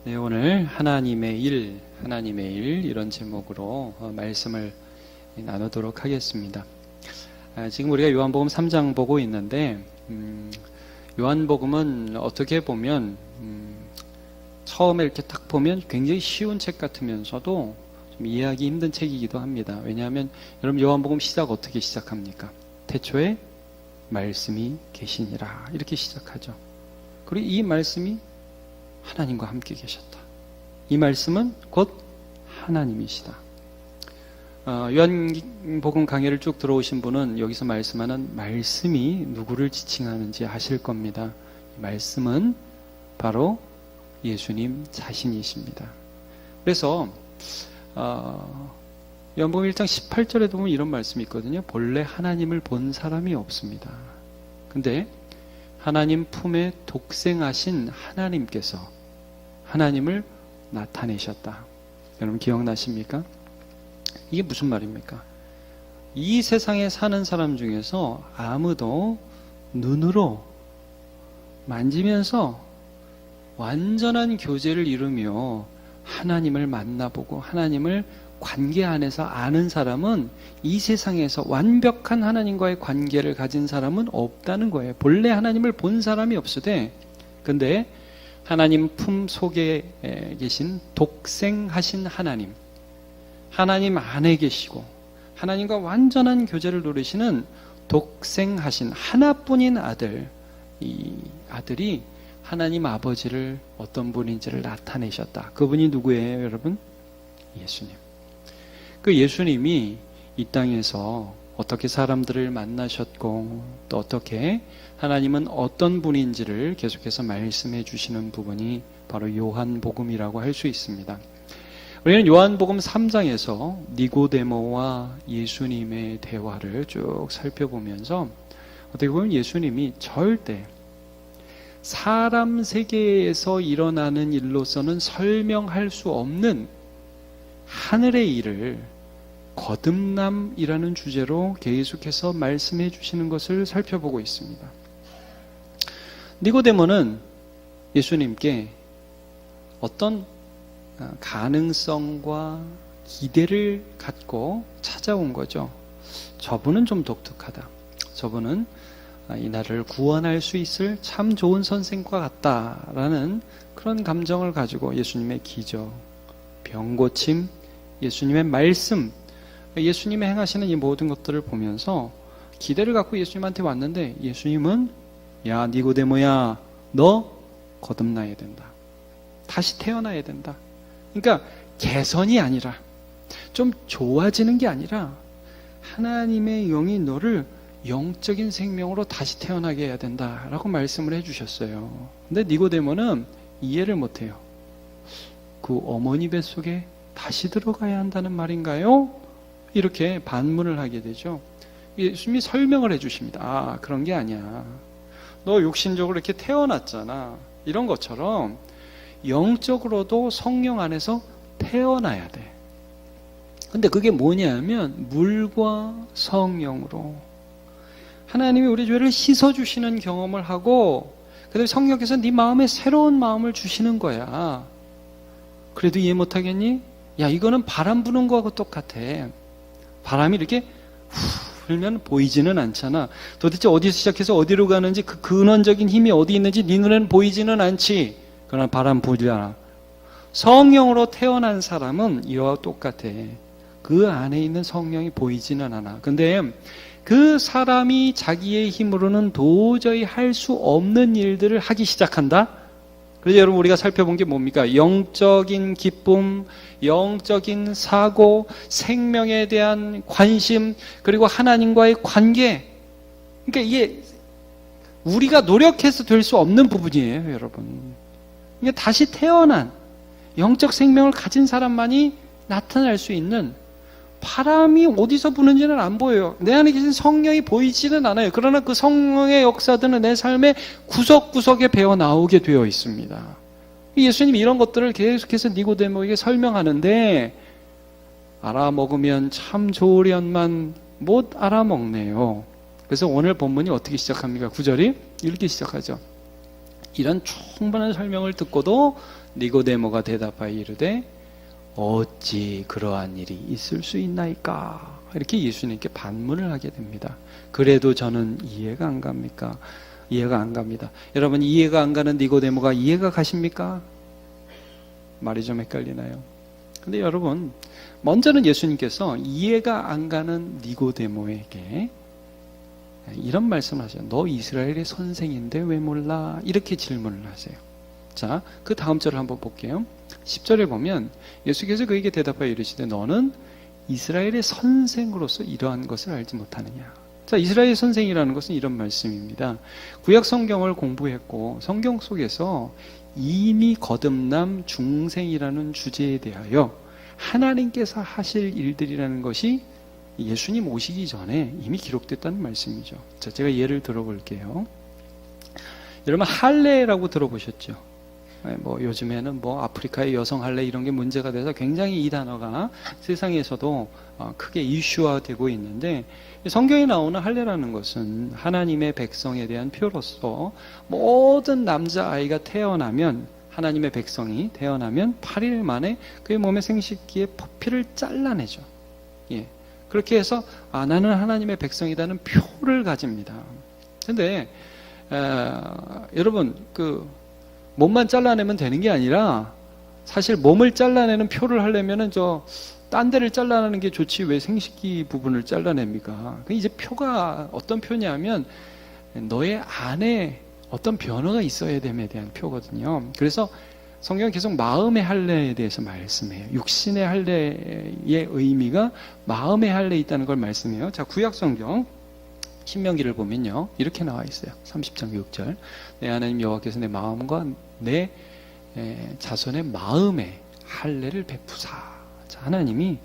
네, 오늘 하나님의 일 이런 제목으로 말씀을 나누도록 하겠습니다. 지금 우리가 요한복음 3장 보고 있는데 요한복음은 어떻게 보면 처음에 이렇게 딱 보면 굉장히 쉬운 책 같으면서도 좀 이해하기 힘든 책이기도 합니다. 왜냐하면 여러분 요한복음 시작 어떻게 시작합니까? 태초에 말씀이 계시니라 이렇게 시작하죠. 그리고 이 말씀이 하나님과 함께 계셨다. 이 말씀은 곧 하나님이시다. 요한복음 강해를 쭉 들어오신 분은 여기서 말씀하는 말씀이 누구를 지칭하는지 아실 겁니다. 이 말씀은 바로 예수님 자신이십니다. 그래서 요한복음 1장 18절에도 보면 이런 말씀이 있거든요. 본래 하나님을 본 사람이 없습니다. 근데 하나님 품에 독생하신 하나님께서 하나님을 나타내셨다. 여러분 기억나십니까? 이게 무슨 말입니까? 이 세상에 사는 사람 중에서 아무도 눈으로 만지면서 완전한 교제를 이루며 하나님을 만나보고 하나님을 관계 안에서 아는 사람은 이 세상에서 완벽한 하나님과의 관계를 가진 사람은 없다는 거예요. 본래 하나님을 본 사람이 없으되, 근데 하나님 품 속에 계신 독생하신 하나님 안에 계시고 하나님과 완전한 교제를 누리시는 독생하신 하나뿐인 아들, 이 아들이 하나님 아버지를 어떤 분인지를 나타내셨다. 그분이 누구예요, 여러분? 예수님. 그 예수님이 이 땅에서 어떻게 사람들을 만나셨고 또 어떻게 하나님은 어떤 분인지를 계속해서 말씀해 주시는 부분이 바로 요한복음이라고 할 수 있습니다. 우리는 요한복음 3장에서 니고데모와 예수님의 대화를 쭉 살펴보면서 어떻게 보면 예수님이 절대 사람 세계에서 일어나는 일로서는 설명할 수 없는 하늘의 일을 거듭남이라는 주제로 계속해서 말씀해 주시는 것을 살펴보고 있습니다. 니고데모는 예수님께 어떤 가능성과 기대를 갖고 찾아온 거죠. 저분은 좀 독특하다. 저분은 이 나라를 구원할 수 있을 참 좋은 선생과 같다라는 그런 감정을 가지고 예수님의 기적, 병고침, 예수님의 말씀, 예수님의 행하시는 이 모든 것들을 보면서 기대를 갖고 예수님한테 왔는데 예수님은 야 니고데모야 너 거듭나야 된다. 다시 태어나야 된다. 그러니까 개선이 아니라 좀 좋아지는 게 아니라 하나님의 영이 너를 영적인 생명으로 다시 태어나게 해야 된다라고 말씀을 해주셨어요. 근데 니고데모는 이해를 못해요. 그 어머니 뱃속에 다시 들어가야 한다는 말인가요? 이렇게 반문을 하게 되죠. 예수님이 설명을 해주십니다. 아, 그런 게 아니야. 너 육신적으로 이렇게 태어났잖아. 이런 것처럼 영적으로도 성령 안에서 태어나야 돼. 근데 그게 뭐냐면 물과 성령으로 하나님이 우리 죄를 씻어주시는 경험을 하고 그다음에 성령께서 네 마음에 새로운 마음을 주시는 거야. 그래도 이해 못하겠니? 야, 이거는 바람 부는 거하고 똑같아. 바람이 이렇게 후 불면 보이지는 않잖아. 도대체 어디서 시작해서 어디로 가는지 그 근원적인 힘이 어디 있는지 네 눈에는 보이지는 않지. 그러나 바람 불잖아. 성령으로 태어난 사람은 이와 똑같아. 그 안에 있는 성령이 보이지는 않아. 근데 그 사람이 자기의 힘으로는 도저히 할 수 없는 일들을 하기 시작한다. 그래서 여러분 우리가 살펴본 게 뭡니까? 영적인 기쁨, 영적인 사고, 생명에 대한 관심, 그리고 하나님과의 관계. 그러니까 이게 우리가 노력해서 될 수 없는 부분이에요, 여러분. 이게 다시 태어난 영적 생명을 가진 사람만이 나타날 수 있는 바람이 어디서 부는지는 안 보여요. 내 안에 계신 성령이 보이지는 않아요. 그러나 그 성령의 역사들은 내 삶의 구석구석에 배어 나오게 되어 있습니다. 예수님이 이런 것들을 계속해서 니고데모에게 설명하는데 알아먹으면 참 좋으련만 못 알아먹네요. 그래서 오늘 본문이 어떻게 시작합니까? 9절이 이렇게 시작하죠. 이런 충분한 설명을 듣고도 니고데모가 대답하여 이르되 어찌 그러한 일이 있을 수 있나이까? 이렇게 예수님께 반문을 하게 됩니다. 그래도 저는 이해가 안 갑니까? 이해가 안 갑니다. 여러분, 이해가 안 가는 니고데모가 이해가 가십니까? 말이 좀 헷갈리나요? 근데 여러분, 먼저는 예수님께서 이해가 안 가는 니고데모에게 이런 말씀을 하세요. 너 이스라엘의 선생인데 왜 몰라? 이렇게 질문을 하세요. 자, 그 다음 절을 한번 볼게요. 10절에 보면 예수께서 그에게 대답하여 이르시되 너는 이스라엘의 선생으로서 이러한 것을 알지 못하느냐. 자, 이스라엘의 선생이라는 것은 이런 말씀입니다. 구약 성경을 공부했고 성경 속에서 이미 거듭남 중생이라는 주제에 대하여 하나님께서 하실 일들이라는 것이 예수님 오시기 전에 이미 기록됐다는 말씀이죠. 자, 제가 예를 들어볼게요. 여러분, 할례라고 들어보셨죠? 뭐 요즘에는 뭐 아프리카의 여성 할례 이런 게 문제가 돼서 굉장히 이 단어가 세상에서도 크게 이슈화되고 있는데, 성경에 나오는 할례라는 것은 하나님의 백성에 대한 표로서 모든 남자아이가 태어나면, 하나님의 백성이 태어나면 8일 만에 그의 몸의 생식기에 피를 잘라내죠. 예. 그렇게 해서 나는 하나님의 백성이라는 표를 가집니다. 그런데 여러분, 그 몸만 잘라내면 되는 게 아니라 사실 몸을 잘라내는 표를 하려면은 딴 데를 잘라내는 게 좋지 왜 생식기 부분을 잘라냅니까? 이제 표가 어떤 표냐면 너의 안에 어떤 변화가 있어야 됨에 대한 표거든요. 그래서 성경은 계속 마음의 할례에 대해서 말씀해요. 육신의 할례의 의미가 마음의 할례에 있다는 걸 말씀해요. 자, 구약 성경 신명기를 보면요, 이렇게 나와 있어요. 30장 6절. 내 하나님 여호와께서 내 마음과 내 자손의 마음에 할례를 베푸사. 자, 하나님이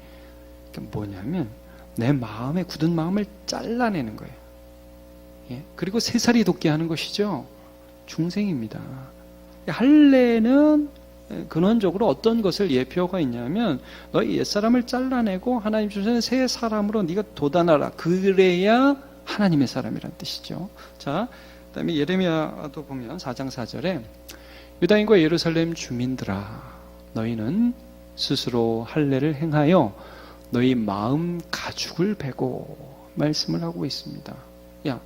뭐냐면 내 마음에 굳은 마음을 잘라내는 거예요. 예? 그리고 새살이 돋게 하는 것이죠. 중생입니다. 할례는 근원적으로 어떤 것을 예표가 있냐면 너희 옛사람을 잘라내고 하나님 주시는 새 사람으로 네가 돋아나라. 그래야 하나님의 사람이란 뜻이죠. 자, 그다음에 예레미야도 보면 4장 4절에 유다인과 예루살렘 주민들아 너희는 스스로 할례를 행하여 너희 마음 가죽을 베고 말씀을 하고 있습니다. 야,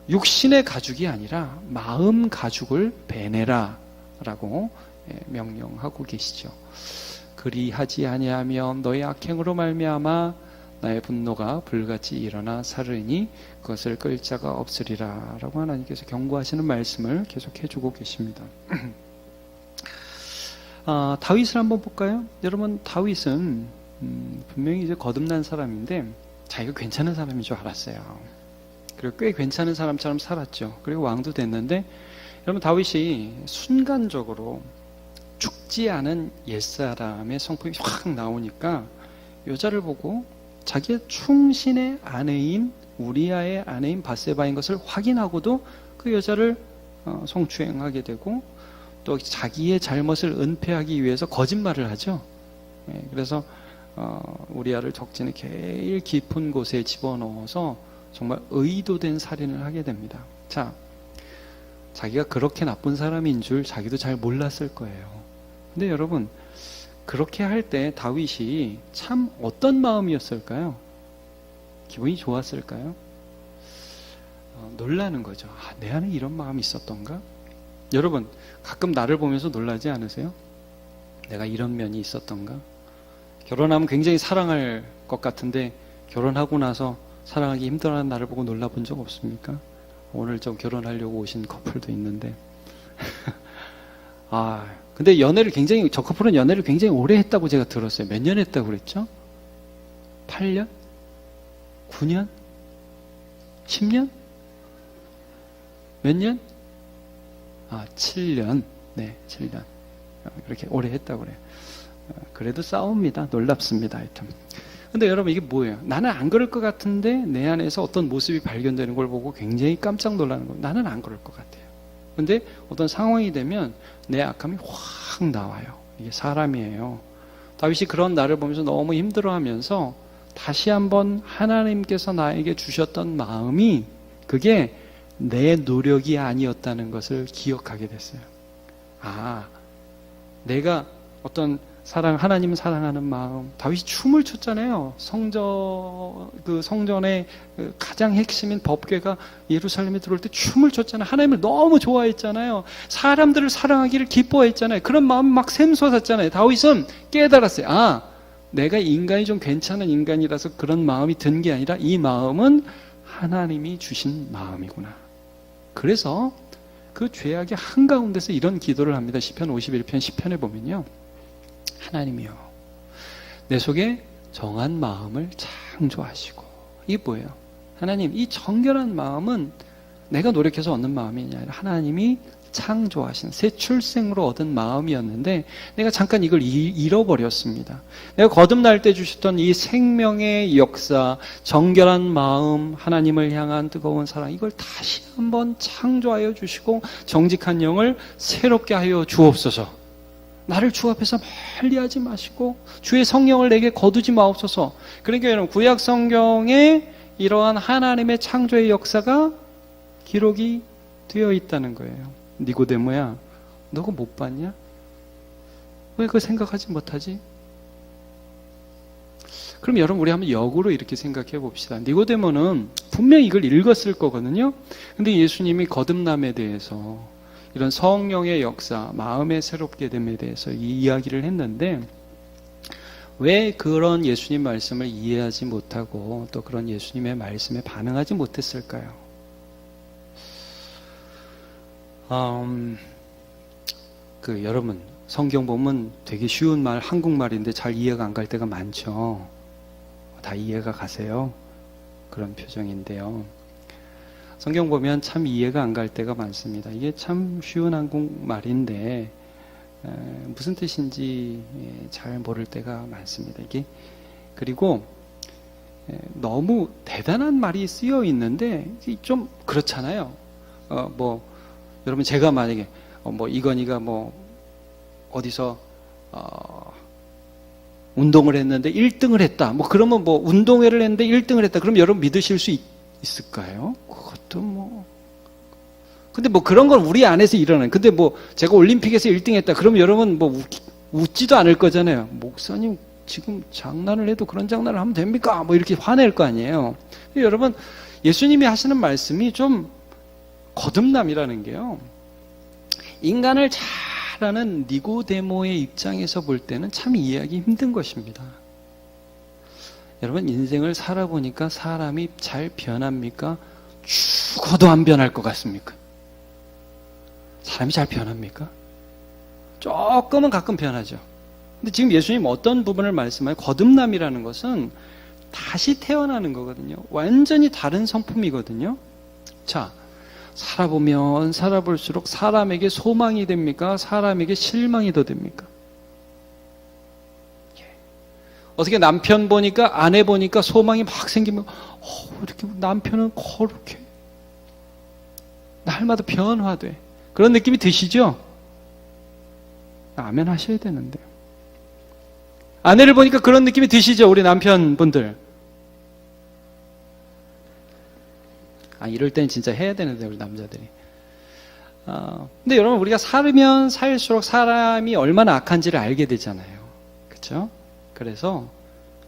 육신의 가죽이 아니라 마음 가죽을 베내라 라고 명령하고 계시죠. 그리하지 아니하면 너희 악행으로 말미암아 나의 분노가 불같이 일어나 사르니 그것을 끌 자가 없으리라 라고 하나님께서 경고하시는 말씀을 계속 해주고 계십니다. 다윗을 한번 볼까요? 여러분, 다윗은 분명히 이제 거듭난 사람인데 자기가 괜찮은 사람인 줄 알았어요. 그리고 꽤 괜찮은 사람처럼 살았죠. 그리고 왕도 됐는데, 여러분, 다윗이 순간적으로 죽지 않은 옛사람의 성품이 확 나오니까 여자를 보고 자기의 충신의 아내인 우리아의 아내인 밧세바인 것을 확인하고도 그 여자를 성추행하게 되고 또 자기의 잘못을 은폐하기 위해서 거짓말을 하죠. 그래서 우리아를 적진의 제일 깊은 곳에 집어넣어서 정말 의도된 살인을 하게 됩니다. 자, 자기가 그렇게 나쁜 사람인 줄 자기도 잘 몰랐을 거예요. 근데 여러분, 그렇게 할 때 다윗이 참 어떤 마음이었을까요? 기분이 좋았을까요? 놀라는 거죠. 내 안에 이런 마음이 있었던가? 여러분, 가끔 나를 보면서 놀라지 않으세요? 내가 이런 면이 있었던가? 결혼하면 굉장히 사랑할 것 같은데 결혼하고 나서 사랑하기 힘들어하는 나를 보고 놀라본 적 없습니까? 오늘 좀 결혼하려고 오신 커플도 있는데 근데 저 커플은 연애를 굉장히 오래 했다고 제가 들었어요. 몇 년 했다고 그랬죠? 8년? 9년? 10년? 몇 년? 7년. 네, 7년. 그렇게 오래 했다고 그래요. 그래도 싸웁니다. 놀랍습니다. 하여튼. 근데 여러분, 이게 뭐예요? 나는 안 그럴 것 같은데 내 안에서 어떤 모습이 발견되는 걸 보고 굉장히 깜짝 놀라는 거예요. 나는 안 그럴 것 같아요. 근데 어떤 상황이 되면 내 악함이 확 나와요. 이게 사람이에요. 다윗이 그런 나를 보면서 너무 힘들어하면서 다시 한번 하나님께서 나에게 주셨던 마음이 그게 내 노력이 아니었다는 것을 기억하게 됐어요. 아, 내가 어떤 하나님 사랑하는 마음, 다윗이 춤을 췄잖아요. 성전의 가장 핵심인 법궤가 예루살렘에 들어올 때 춤을 췄잖아요. 하나님을 너무 좋아했잖아요. 사람들을 사랑하기를 기뻐했잖아요. 그런 마음이 막 샘솟았잖아요. 다윗은 깨달았어요. 아, 내가 인간이 좀 괜찮은 인간이라서 그런 마음이 든 게 아니라 이 마음은 하나님이 주신 마음이구나. 그래서 그 죄악의 한가운데서 이런 기도를 합니다. 시편 51편 10편에 보면요. 하나님이여, 내 속에 정한 마음을 창조하시고. 이게 뭐예요? 하나님, 이 정결한 마음은 내가 노력해서 얻는 마음이 아니라 하나님이 창조하신 새 출생으로 얻은 마음이었는데 내가 잠깐 이걸 잃어버렸습니다. 내가 거듭날 때 주셨던 이 생명의 역사, 정결한 마음, 하나님을 향한 뜨거운 사랑, 이걸 다시 한번 창조하여 주시고 정직한 영을 새롭게 하여 주옵소서. 나를 주 앞에서 멀리하지 마시고 주의 성령을 내게 거두지 마옵소서. 그러니까 여러분, 구약 성경에 이러한 하나님의 창조의 역사가 기록이 되어 있다는 거예요. 니고데모야, 너 그거 못 봤냐? 왜 그거 생각하지 못하지? 그럼 여러분, 우리 한번 역으로 이렇게 생각해 봅시다. 니고데모는 분명히 이걸 읽었을 거거든요. 근데 예수님이 거듭남에 대해서, 이런 성령의 역사, 마음의 새롭게 됨에 대해서 이 이야기를 했는데 왜 그런 예수님 말씀을 이해하지 못하고 또 그런 예수님의 말씀에 반응하지 못했을까요? 여러분, 성경 보면 되게 쉬운 말, 한국말인데 잘 이해가 안 갈 때가 많죠. 다 이해가 가세요? 그런 표정인데요. 성경 보면 참 이해가 안 갈 때가 많습니다. 이게 참 쉬운 한국말인데 무슨 뜻인지 잘 모를 때가 많습니다. 이게 그리고 너무 대단한 말이 쓰여 있는데 좀 그렇잖아요. 여러분, 제가 만약에 이건희가 어디서 운동을 했는데 1등을 했다. 그러면 운동회를 했는데 1등을 했다. 그럼 여러분 믿으실 수 있을까요? 그것도 근데 그런 건 우리 안에서 일어나요. 근데 제가 올림픽에서 1등 했다. 그럼 여러분 웃지도 않을 거잖아요. 목사님 지금 장난을 해도 그런 장난을 하면 됩니까? 이렇게 화낼 거 아니에요. 여러분, 예수님이 하시는 말씀이 좀 거듭남이라는 게요. 인간을 잘 아는 니고데모의 입장에서 볼 때는 참 이해하기 힘든 것입니다. 여러분, 인생을 살아보니까 사람이 잘 변합니까? 죽어도 안 변할 것 같습니까? 사람이 잘 변합니까? 조금은 가끔 변하죠. 근데 지금 예수님 어떤 부분을 말씀하요? 거듭남이라는 것은 다시 태어나는 거거든요. 완전히 다른 성품이거든요. 자, 살아보면 살아볼수록 사람에게 소망이 됩니까? 사람에게 실망이 더 됩니까? 어떻게 남편 보니까, 아내 보니까 소망이 막 생기면 이렇게 남편은 거룩해, 날마다 변화돼, 그런 느낌이 드시죠? 아멘 하셔야 되는데. 아내를 보니까 그런 느낌이 드시죠? 우리 남편분들. 이럴 땐 진짜 해야 되는데, 우리 남자들이. 근데 여러분, 우리가 살면 살수록 사람이 얼마나 악한지를 알게 되잖아요. 그렇죠? 그래서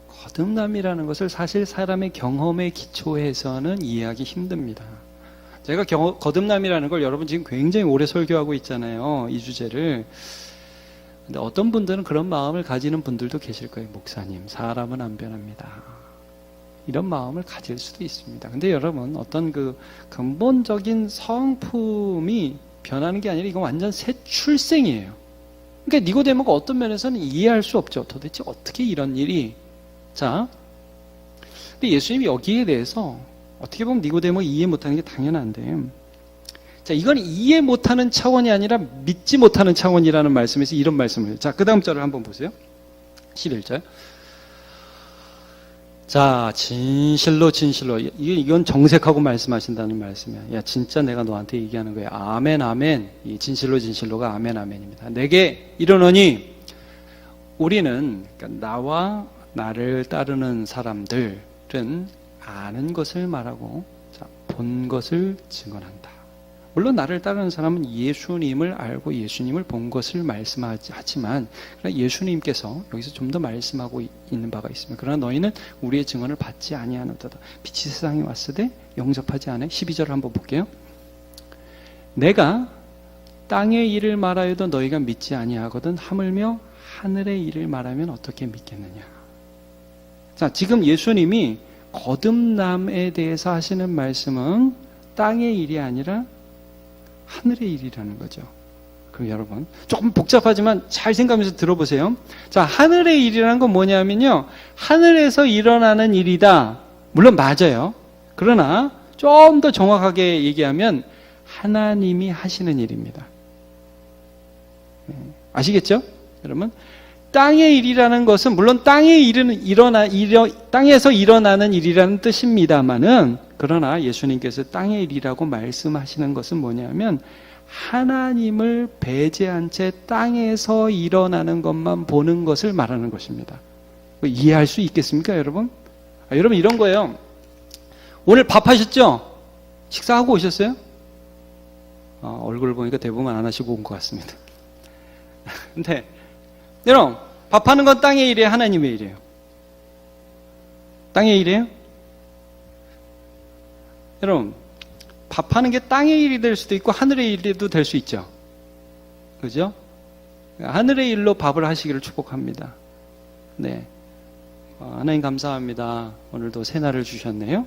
거듭남이라는 것을 사실 사람의 경험에 기초해서는 이해하기 힘듭니다. 제가 거듭남이라는 걸 여러분 지금 굉장히 오래 설교하고 있잖아요. 이 주제를. 근데 어떤 분들은 그런 마음을 가지는 분들도 계실 거예요. 목사님, 사람은 안 변합니다. 이런 마음을 가질 수도 있습니다. 근데 여러분, 어떤 그 근본적인 성품이 변하는 게 아니라 이건 완전 새 출생이에요. 그러니까 니고데모가 어떤 면에서는 이해할 수 없죠. 도대체 어떻게 이런 일이. 자, 근데 예수님이 여기에 대해서 어떻게 보면 니고데모 이해 못하는 게 당연한데, 자, 이건 이해 못하는 차원이 아니라 믿지 못하는 차원이라는 말씀에서 이런 말씀을 해요. 자, 그 다음 절을 한번 보세요. 11절. 자, 진실로 이건 정색하고 말씀하신다는 말씀이야. 야, 진짜 내가 너한테 얘기하는 거야. 아멘 아멘. 이 진실로가 아멘 아멘입니다. 내게 이르노니 우리는, 그러니까 나와 나를 따르는 사람들은 아는 것을 말하고 본 것을 증언한다. 물론 나를 따르는 사람은 예수님을 알고 예수님을 본 것을 말씀하지만 예수님께서 여기서 좀 더 말씀하고 있는 바가 있습니다. 그러나 너희는 우리의 증언을 받지 아니하노도다. 빛이 세상에 왔으되 영접하지 않아. 12절을 한번 볼게요. 내가 땅의 일을 말하여도 너희가 믿지 아니하거든 하물며 하늘의 일을 말하면 어떻게 믿겠느냐. 자, 지금 예수님이 거듭남에 대해서 하시는 말씀은 땅의 일이 아니라 하늘의 일이라는 거죠. 그럼 여러분, 조금 복잡하지만 잘 생각하면서 들어보세요. 자, 하늘의 일이라는 건 뭐냐면요, 하늘에서 일어나는 일이다. 물론 맞아요. 그러나 좀 더 정확하게 얘기하면 하나님이 하시는 일입니다. 아시겠죠? 여러분, 땅의 일이라는 것은 물론 땅에서 일어나는 일이라는 뜻입니다만은, 그러나 예수님께서 땅의 일이라고 말씀하시는 것은 뭐냐면 하나님을 배제한 채 땅에서 일어나는 것만 보는 것을 말하는 것입니다. 이해할 수 있겠습니까, 여러분? 여러분, 이런 거예요. 오늘 밥 하셨죠? 식사하고 오셨어요? 얼굴 보니까 대부분 안 하시고 온 것 같습니다. 근데 여러분, 밥하는 건 땅의 일이에요, 하나님의 일이에요? 땅의 일이에요? 여러분, 밥하는 게 땅의 일이 될 수도 있고 하늘의 일도 될 수 있죠. 그죠? 하늘의 일로 밥을 하시기를 축복합니다. 네. 하나님 감사합니다. 오늘도 새날을 주셨네요.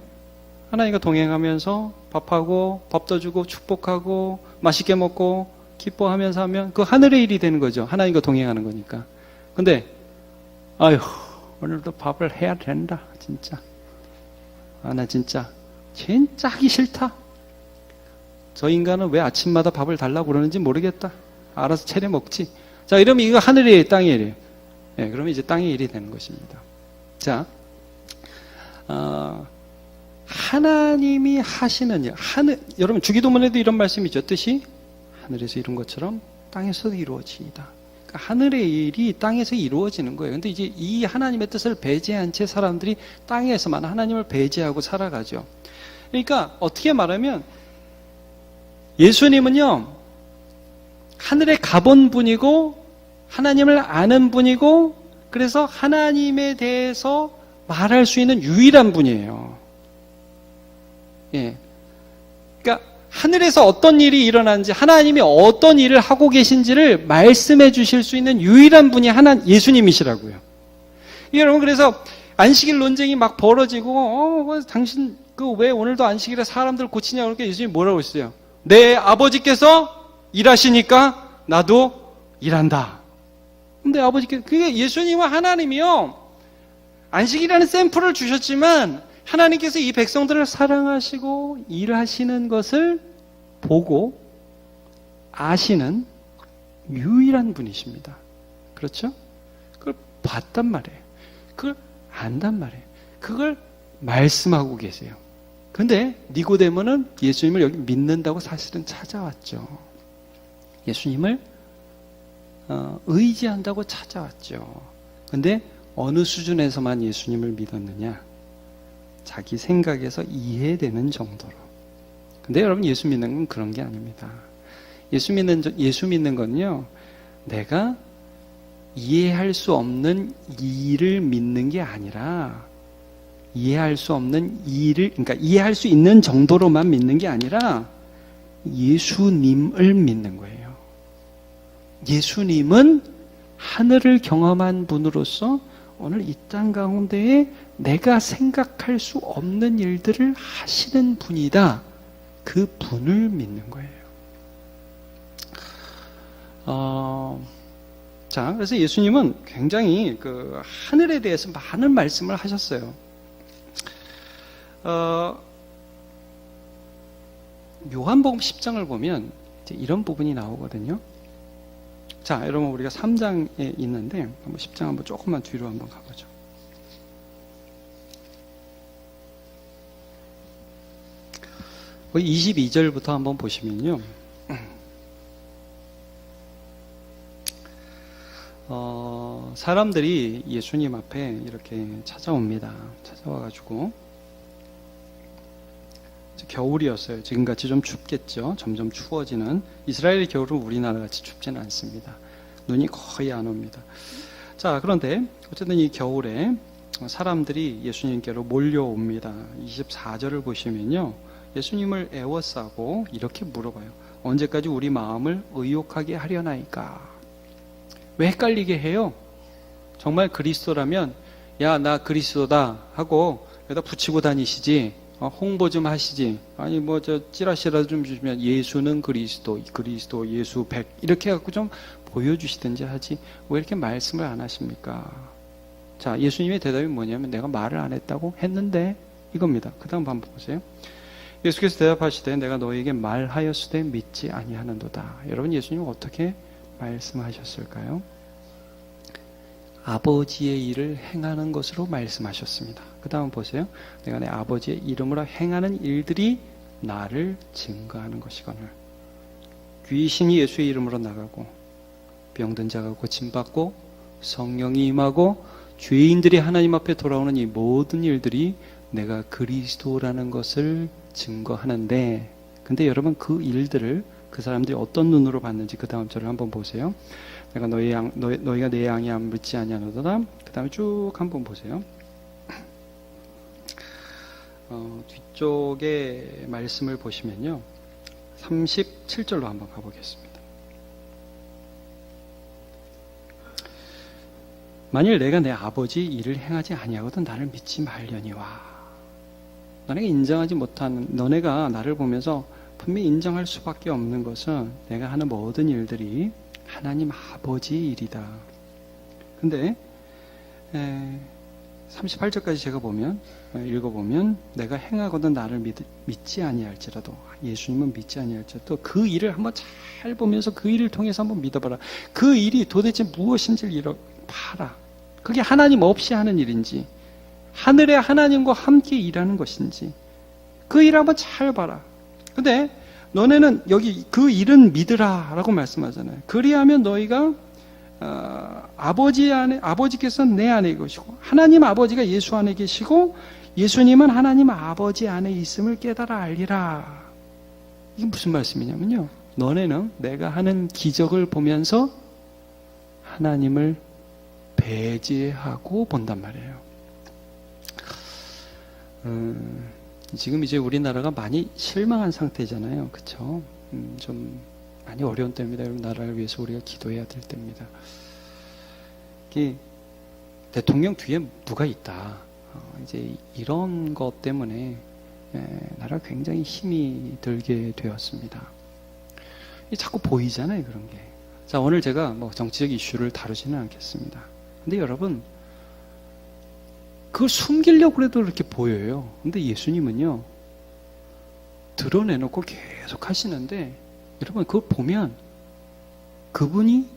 하나님과 동행하면서 밥하고 밥도 주고 축복하고 맛있게 먹고 기뻐하면서 하면 그 하늘의 일이 되는 거죠. 하나님과 동행하는 거니까. 근데 아휴, 오늘도 밥을 해야 된다. 진짜. 나 진짜 하기 싫다. 저 인간은 왜 아침마다 밥을 달라고 그러는지 모르겠다. 알아서 차려 먹지. 자, 이러면 이거 하늘의 일, 땅의 일이에요. 네, 그러면 이제 땅의 일이 되는 것입니다. 자, 하나님이 하시는 일. 여러분, 주기도문에도 이런 말씀이 있죠. 뜻이 하늘에서 이룬 것처럼 땅에서도 이루어지이다. 그러니까 하늘의 일이 땅에서 이루어지는 거예요. 근데 이제 이 하나님의 뜻을 배제한 채 사람들이 땅에서만 하나님을 배제하고 살아가죠. 그러니까 어떻게 말하면 예수님은요, 하늘에 가본 분이고 하나님을 아는 분이고 그래서 하나님에 대해서 말할 수 있는 유일한 분이에요. 예. 그러니까 하늘에서 어떤 일이 일어나는지, 하나님이 어떤 일을 하고 계신지를 말씀해 주실 수 있는 유일한 분이 예수님이시라고요. 여러분, 그래서 안식일 논쟁이 막 벌어지고, 당신 왜 오늘도 안식일에 사람들 고치냐고 그러니까 예수님이 뭐라고 했어요? 내 아버지께서 일하시니까 나도 일한다. 근데 그게 예수님은 하나님이요, 안식이라는 샘플을 주셨지만 하나님께서 이 백성들을 사랑하시고 일하시는 것을 보고 아시는 유일한 분이십니다. 그렇죠? 그걸 봤단 말이에요. 그걸 안단 말이에요. 그걸 말씀하고 계세요. 근데 니고데모는 예수님을 여기 믿는다고 사실은 찾아왔죠. 예수님을 의지한다고 찾아왔죠. 근데 어느 수준에서만 예수님을 믿었느냐? 자기 생각에서 이해되는 정도로. 근데 여러분, 예수 믿는 건 그런 게 아닙니다. 예수 믿는 건요, 내가 이해할 수 없는 일을 믿는 게 아니라, 이해할 수 없는 일을, 그러니까 이해할 수 있는 정도로만 믿는 게 아니라 예수님을 믿는 거예요. 예수님은 하늘을 경험한 분으로서 오늘 이 땅 가운데에 내가 생각할 수 없는 일들을 하시는 분이다. 그 분을 믿는 거예요. 자, 그래서 예수님은 굉장히 그 하늘에 대해서 많은 말씀을 하셨어요. 요한복음 10장을 보면 이제 이런 부분이 나오거든요. 자, 여러분, 우리가 3장에 있는데 한번 10장 한번 조금만 뒤로 한번 가보죠. 거기 22절부터 한번 보시면요. 사람들이 예수님 앞에 이렇게 찾아옵니다. 찾아와가지고 겨울이었어요. 지금같이 좀 춥겠죠. 점점 추워지는 이스라엘의 겨울은 우리나라 같이 춥지는 않습니다. 눈이 거의 안 옵니다. 자, 그런데 어쨌든 이 겨울에 사람들이 예수님께로 몰려옵니다. 24절을 보시면요, 예수님을 애워싸고 이렇게 물어봐요. 언제까지 우리 마음을 의욕하게 하려나이까? 왜 헷갈리게 해요? 정말 그리스도라면 야, 나 그리스도다 하고 여기다 붙이고 다니시지, 홍보 좀 하시지, 아니 뭐 저 찌라시라도 좀 주시면 예수는 그리스도, 그리스도 예수 100 이렇게 해갖고 좀 보여주시든지 하지, 왜 이렇게 말씀을 안 하십니까? 자, 예수님의 대답이 뭐냐면 내가 말을 안 했다고? 했는데 이겁니다. 그 다음 한번 보세요. 예수께서 대답하시되 내가 너에게 말하였으되 믿지 아니하는도다. 여러분, 예수님은 어떻게 말씀하셨을까요? 아버지의 일을 행하는 것으로 말씀하셨습니다. 그 다음 보세요. 내가 내 아버지의 이름으로 행하는 일들이 나를 증거하는 것이거늘. 귀신이 예수의 이름으로 나가고 병든 자가 고침받고 성령이 임하고 죄인들이 하나님 앞에 돌아오는 이 모든 일들이 내가 그리스도라는 것을 증거하는데, 근데 여러분 그 일들을 그 사람들이 어떤 눈으로 봤는지 그 다음 절을 한번 보세요. 내가 너희가 내 양이 안 묻지 아니하노도다. 그 다음에 쭉 한번 보세요. 뒤쪽에 말씀을 보시면요, 37절로 한번 가보겠습니다. 만일 내가 내 아버지 일을 행하지 아니하거든 나를 믿지 말려니와. 너네가 인정하지 못하는, 너네가 나를 보면서 분명히 인정할 수밖에 없는 것은 내가 하는 모든 일들이 하나님 아버지의 일이다. 근데 38절까지 제가 읽어보면 내가 행하거든 나를 믿지 아니할지라도, 예수님은 믿지 아니할지라도 그 일을 한번 잘 보면서 그 일을 통해서 한번 믿어봐라. 그 일이 도대체 무엇인지를 봐라. 그게 하나님 없이 하는 일인지 하늘의 하나님과 함께 일하는 것인지 그 일을 한번 잘 봐라. 근데 너네는 여기 그 일은 믿으라 라고 말씀하잖아요. 그리하면 너희가 아버지께서 내 안에 계시고 하나님 아버지가 예수 안에 계시고 예수님은 하나님 아버지 안에 있음을 깨달아 알리라. 이게 무슨 말씀이냐면요, 너네는 내가 하는 기적을 보면서 하나님을 배제하고 본단 말이에요. 지금 이제 우리나라가 많이 실망한 상태잖아요. 그렇죠? 좀 많이 어려운 때입니다. 여러분, 나라를 위해서 우리가 기도해야 될 때입니다. 대통령 뒤에 누가 있다. 이제 이런 것 때문에 나라가 굉장히 힘이 들게 되었습니다. 자꾸 보이잖아요, 그런 게. 자, 오늘 제가 뭐 정치적 이슈를 다루지는 않겠습니다. 근데 여러분, 그걸 숨기려고 해도 이렇게 보여요. 근데 예수님은요, 드러내놓고 계속 하시는데, 여러분 그걸 보면 그분이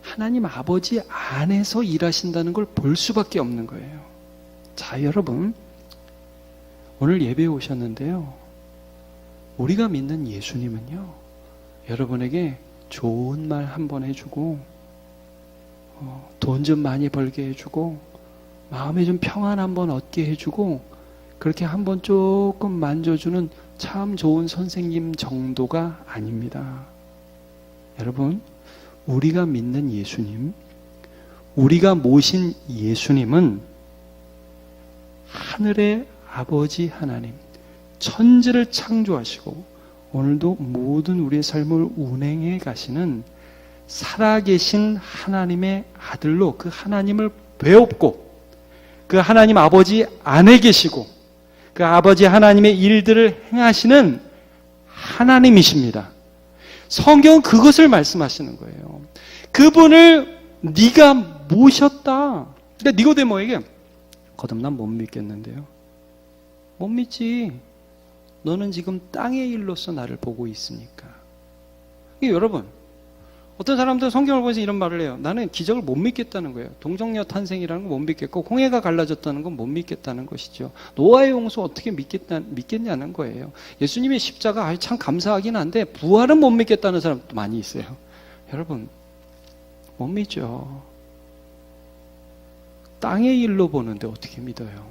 하나님 아버지 안에서 일하신다는 걸 볼 수밖에 없는 거예요. 자, 여러분, 오늘 예배에 오셨는데요, 우리가 믿는 예수님은요, 여러분에게 좋은 말 한 번 해주고, 돈 좀 많이 벌게 해주고, 마음에 좀 평안 한번 얻게 해주고, 그렇게 한번 조금 만져주는 참 좋은 선생님 정도가 아닙니다. 여러분, 우리가 믿는 예수님, 우리가 모신 예수님은 하늘의 아버지 하나님, 천지를 창조하시고 오늘도 모든 우리의 삶을 운행해 가시는 살아계신 하나님의 아들로 그 하나님을 배웠고, 그 하나님 아버지 안에 계시고 그 아버지 하나님의 일들을 행하시는 하나님이십니다. 성경은 그것을 말씀하시는 거예요. 그분을 네가 모셨다. 그러니까 니고데모에게 거듭난 못 믿겠는데요. 못 믿지. 너는 지금 땅의 일로서 나를 보고 있으니까. 여러분, 어떤 사람들은 성경을 보면서 이런 말을 해요. 나는 기적을 못 믿겠다는 거예요. 동정녀 탄생이라는 건 못 믿겠고, 홍해가 갈라졌다는 건 못 믿겠다는 것이죠. 노아의 용서 어떻게 믿겠냐는 거예요. 예수님의 십자가 참 감사하긴 한데 부활은 못 믿겠다는 사람도 많이 있어요. 여러분, 못 믿죠. 땅의 일로 보는데 어떻게 믿어요?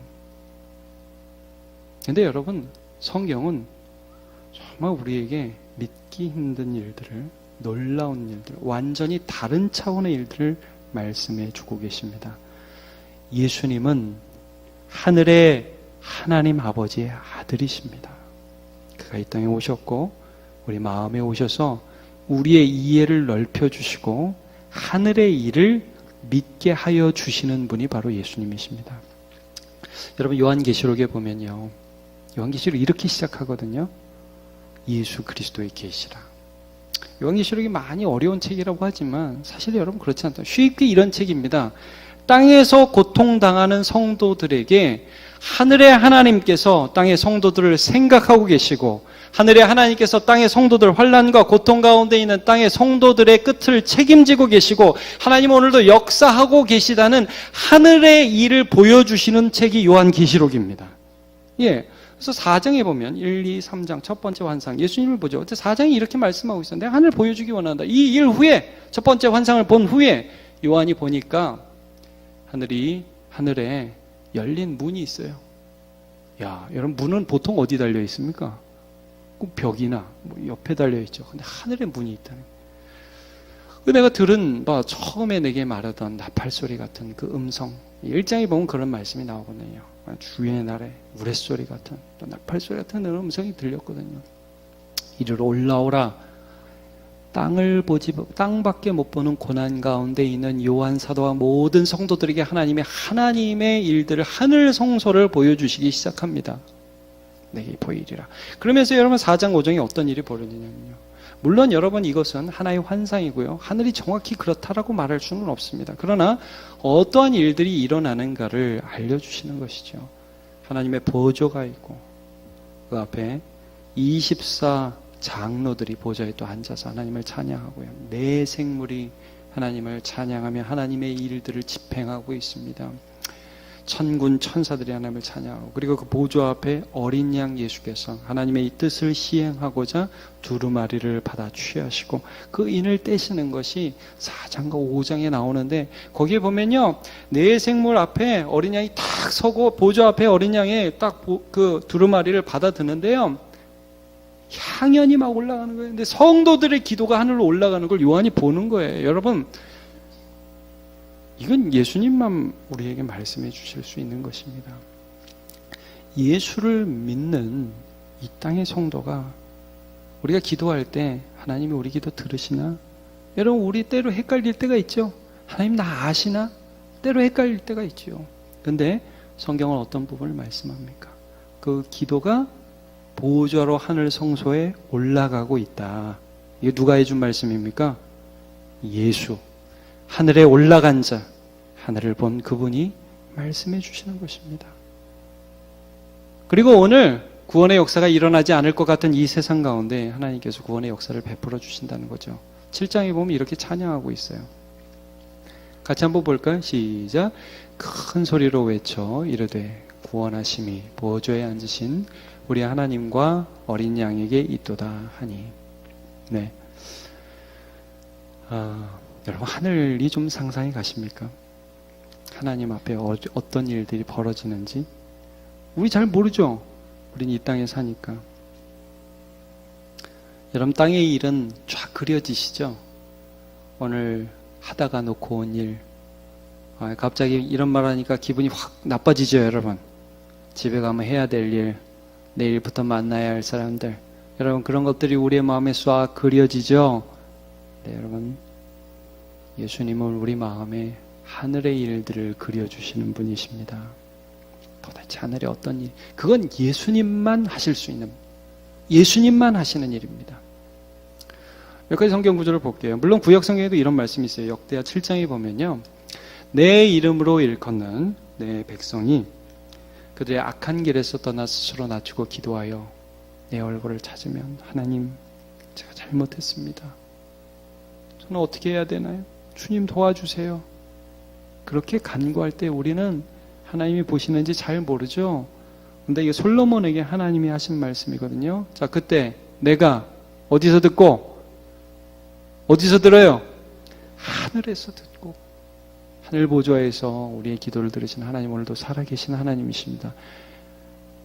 근데 여러분, 성경은 정말 우리에게 믿기 힘든 일들을, 놀라운 일들, 완전히 다른 차원의 일들을 말씀해 주고 계십니다. 예수님은 하늘의 하나님 아버지의 아들이십니다. 그가 이 땅에 오셨고 우리 마음에 오셔서 우리의 이해를 넓혀주시고 하늘의 일을 믿게 하여 주시는 분이 바로 예수님이십니다. 여러분, 요한계시록에 보면요, 요한계시록 이렇게 시작하거든요. 예수 그리스도의 계시라. 요한계시록이 많이 어려운 책이라고 하지만 사실 여러분 그렇지 않다. 쉽게 이런 책입니다. 땅에서 고통당하는 성도들에게 하늘의 하나님께서 땅의 성도들을 생각하고 계시고, 하늘의 하나님께서 땅의 성도들, 환난과 고통 가운데 있는 땅의 성도들의 끝을 책임지고 계시고, 하나님은 오늘도 역사하고 계시다는 하늘의 일을 보여주시는 책이 요한계시록입니다. 예. 그래서 4장에 보면 1, 2, 3장 첫 번째 환상, 예수님을 보죠. 4장이 이렇게 말씀하고 있어요. 내가 하늘 보여주기 원한다. 이 일 후에, 첫 번째 환상을 본 후에 요한이 보니까 하늘에 열린 문이 있어요. 야, 여러분, 문은 보통 어디 달려 있습니까? 꼭 벽이나 옆에 달려 있죠. 근데 하늘에 문이 있다는 거예요. 내가 들은 처음에 내게 말하던 나팔 소리 같은 그 음성, 1장에 보면 그런 말씀이 나오거든요. 주의 날에 우레소리 같은, 또 나팔 소리 같은 그런 음성이 들렸거든요. 이리로 올라오라. 땅밖에 못 보는 고난 가운데 있는 요한 사도와 모든 성도들에게 하나님의 일들을, 하늘 성소를 보여주시기 시작합니다. 내게 보이리라. 그러면서 여러분 4장 5장에 어떤 일이 벌어지냐면요. 물론 여러분 이것은 하나의 환상이고요. 하늘이 정확히 그렇다라고 말할 수는 없습니다. 그러나 어떠한 일들이 일어나는가를 알려주시는 것이죠. 하나님의 보좌가 있고 그 앞에 24 장로들이 보좌에 또 앉아서 하나님을 찬양하고요. 매 생물이 하나님을 찬양하며 하나님의 일들을 집행하고 있습니다. 천군 천사들이 하나님을 찬양하고, 그리고 그 보좌 앞에 어린 양 예수께서 하나님의 이 뜻을 시행하고자 두루마리를 받아 취하시고 그 인을 떼시는 것이 4장과 5장에 나오는데, 거기에 보면요, 네 생물 앞에 어린 양이 딱 서고 보좌 앞에 어린 양이 딱 그 두루마리를 받아 드는데요, 향연이 막 올라가는 거예요. 근데 성도들의 기도가 하늘로 올라가는 걸 요한이 보는 거예요. 여러분, 이건 예수님만 우리에게 말씀해 주실 수 있는 것입니다. 예수를 믿는 이 땅의 성도가 우리가 기도할 때 하나님이 우리 기도 들으시나? 여러분, 우리 때로 헷갈릴 때가 있죠. 하나님 나 아시나? 때로 헷갈릴 때가 있죠. 근데 성경은 어떤 부분을 말씀합니까? 그 기도가 보좌로 하늘 성소에 올라가고 있다. 이게 누가 해준 말씀입니까? 예수, 하늘에 올라간 자, 하늘을 본 그분이 말씀해 주시는 것입니다. 그리고 오늘 구원의 역사가 일어나지 않을 것 같은 이 세상 가운데 하나님께서 구원의 역사를 베풀어 주신다는 거죠. 7장에 보면 이렇게 찬양하고 있어요. 같이 한번 볼까요? 시작. 큰 소리로 외쳐 이르되 구원하심이 보좌에 앉으신 우리 하나님과 어린 양에게 있도다 하니. 네. 여러분, 하늘이 좀 상상이 가십니까? 하나님 앞에 어떤 일들이 벌어지는지 우리 잘 모르죠. 우린 이 땅에 사니까. 여러분, 땅의 일은 쫙 그려지시죠? 오늘 하다가 놓고 온 일. 갑자기 이런 말 하니까 기분이 확 나빠지죠, 여러분. 집에 가면 해야 될 일, 내일부터 만나야 할 사람들, 여러분, 그런 것들이 우리의 마음에 싹 그려지죠. 네, 여러분, 예수님은 우리 마음에 하늘의 일들을 그려주시는 분이십니다. 도대체 하늘에 어떤 일, 그건 예수님만 하실 수 있는, 예수님만 하시는 일입니다. 몇 가지 성경 구절을 볼게요. 물론 구약 성경에도 이런 말씀이 있어요. 역대하 7장에 보면요, 내 이름으로 일컫는 내 백성이 그들의 악한 길에서 떠나 스스로 낮추고 기도하여 내 얼굴을 찾으면, 하나님, 제가 잘못했습니다. 저는 어떻게 해야 되나요? 주님 도와주세요. 그렇게 간구할 때 우리는 하나님이 보시는지 잘 모르죠. 근데 이게 솔로몬에게 하나님이 하신 말씀이거든요. 자, 그때 내가 어디서 듣고 어디서 들어요? 하늘에서 듣고, 하늘 보좌에서 우리의 기도를 들으신 하나님, 오늘도 살아계신 하나님이십니다.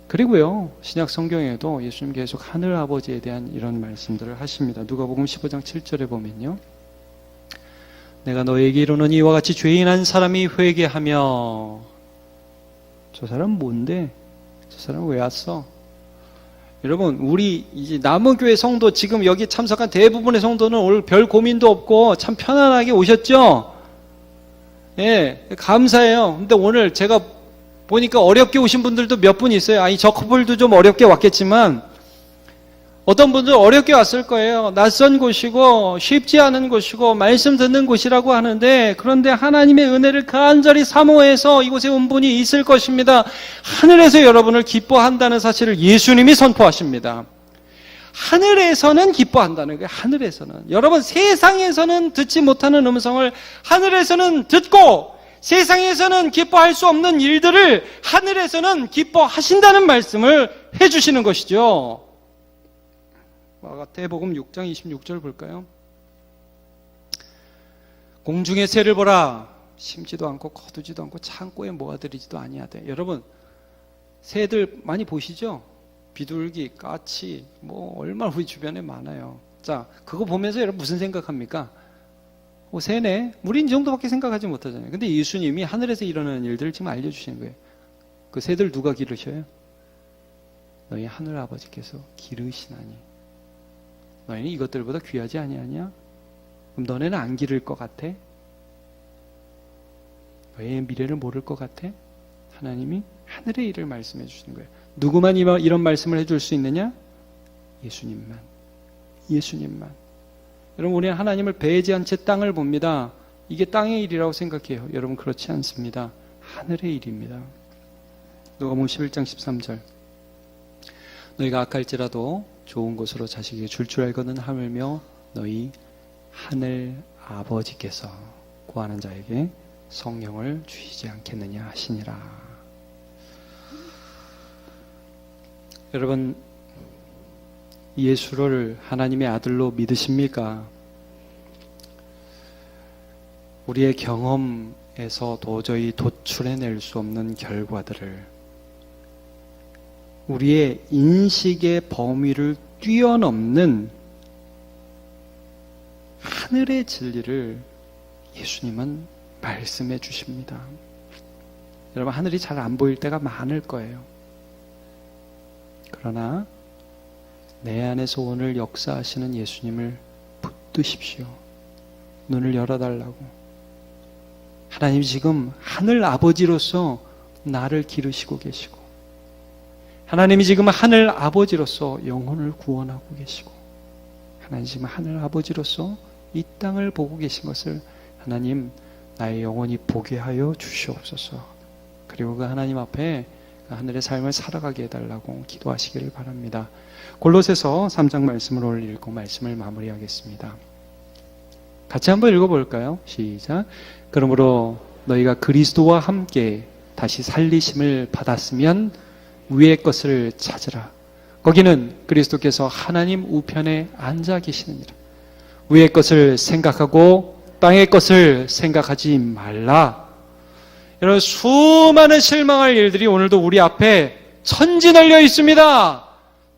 그리고요, 신약 성경에도 예수님 계속 하늘 아버지에 대한 이런 말씀들을 하십니다. 누가복음 15장 7절에 보면요, 내가 너에게 이르노니 이와 같이 죄인 한 사람이 회개하며. 저 사람 뭔데? 저 사람 왜 왔어? 여러분, 우리 이제 남은교회 성도, 지금 여기 참석한 대부분의 성도는 오늘 별 고민도 없고 참 편안하게 오셨죠? 예, 감사해요. 근데 오늘 제가 보니까 어렵게 오신 분들도 몇 분 있어요. 아니, 저 커플도 좀 어렵게 왔겠지만, 어떤 분들 어렵게 왔을 거예요. 낯선 곳이고 쉽지 않은 곳이고 말씀 듣는 곳이라고 하는데, 그런데 하나님의 은혜를 간절히 사모해서 이곳에 온 분이 있을 것입니다. 하늘에서 여러분을 기뻐한다는 사실을 예수님이 선포하십니다. 하늘에서는 기뻐한다는 거예요. 하늘에서는. 여러분, 세상에서는 듣지 못하는 음성을 하늘에서는 듣고, 세상에서는 기뻐할 수 없는 일들을 하늘에서는 기뻐하신다는 말씀을 해주시는 것이죠. 마가복음 6장 26절 볼까요? 공중의 새를 보라. 심지도 않고 거두지도 않고 창고에 모아들이지도 아니하되. 여러분, 새들 많이 보시죠? 비둘기, 까치, 얼마나 우리 주변에 많아요. 자, 그거 보면서 여러분 무슨 생각합니까? 새네? 우린 이 정도밖에 생각하지 못하잖아요. 근데 예수님이 하늘에서 일어나는 일들을 지금 알려주시는 거예요. 그 새들 누가 기르셔요? 너희 하늘 아버지께서 기르시나니. 너희는 이것들보다 귀하지 아니하냐? 그럼 너네는 안 기를 것 같아? 너희의 미래를 모를 것 같아? 하나님이 하늘의 일을 말씀해 주시는 거예요. 누구만 이런 말씀을 해줄 수 있느냐? 예수님만. 예수님만. 여러분, 우리는 하나님을 배제한 채 땅을 봅니다. 이게 땅의 일이라고 생각해요. 여러분, 그렇지 않습니다. 하늘의 일입니다. 누가복음 11장 13절. 너희가 악할지라도 좋은 것으로 자식에게 줄 알거든 하물며 너희 하늘 아버지께서 구하는 자에게 성령을 주시지 않겠느냐 하시니라. 여러분, 예수를 하나님의 아들로 믿으십니까? 우리의 경험에서 도저히 도출해낼 수 없는 결과들을, 우리의 인식의 범위를 뛰어넘는 하늘의 진리를 예수님은 말씀해 주십니다. 여러분, 하늘이 잘 안 보일 때가 많을 거예요. 그러나 내 안에서 오늘 역사하시는 예수님을 붙드십시오. 눈을 열어달라고. 하나님이 지금 하늘 아버지로서 나를 기르시고 계시고, 하나님이 지금 하늘 아버지로서 영혼을 구원하고 계시고, 하나님 지금 하늘 아버지로서 이 땅을 보고 계신 것을 하나님, 나의 영혼이 보게 하여 주시옵소서. 그리고 그 하나님 앞에 그 하늘의 삶을 살아가게 해달라고 기도하시기를 바랍니다. 골로새서 3장 말씀을 오늘 읽고 말씀을 마무리하겠습니다. 같이 한번 읽어볼까요? 시작. 그러므로 너희가 그리스도와 함께 다시 살리심을 받았으면 위의 것을 찾으라. 거기는 그리스도께서 하나님 우편에 앉아 계시느니라. 위의 것을 생각하고 땅의 것을 생각하지 말라. 여러분, 수많은 실망할 일들이 오늘도 우리 앞에 천지 널려 있습니다.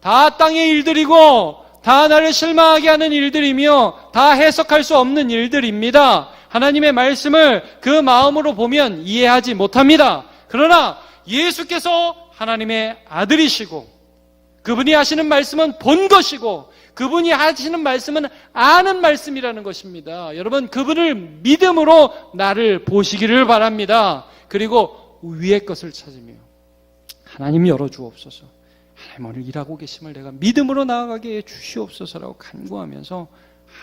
다 땅의 일들이고 다 나를 실망하게 하는 일들이며 다 해석할 수 없는 일들입니다. 하나님의 말씀을 그 마음으로 보면 이해하지 못합니다. 그러나 예수께서 하나님의 아들이시고 그분이 하시는 말씀은 본 것이고 그분이 하시는 말씀은 아는 말씀이라는 것입니다. 여러분, 그분을 믿음으로 나를 보시기를 바랍니다. 그리고 위의 것을 찾으며 하나님 열어주옵소서. 하나님 오늘 일하고 계심을 내가 믿음으로 나아가게 해 주시옵소서라고 간구하면서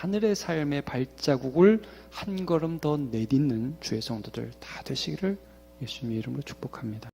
하늘의 삶의 발자국을 한 걸음 더 내딛는 주의 성도들 다 되시기를 예수님의 이름으로 축복합니다.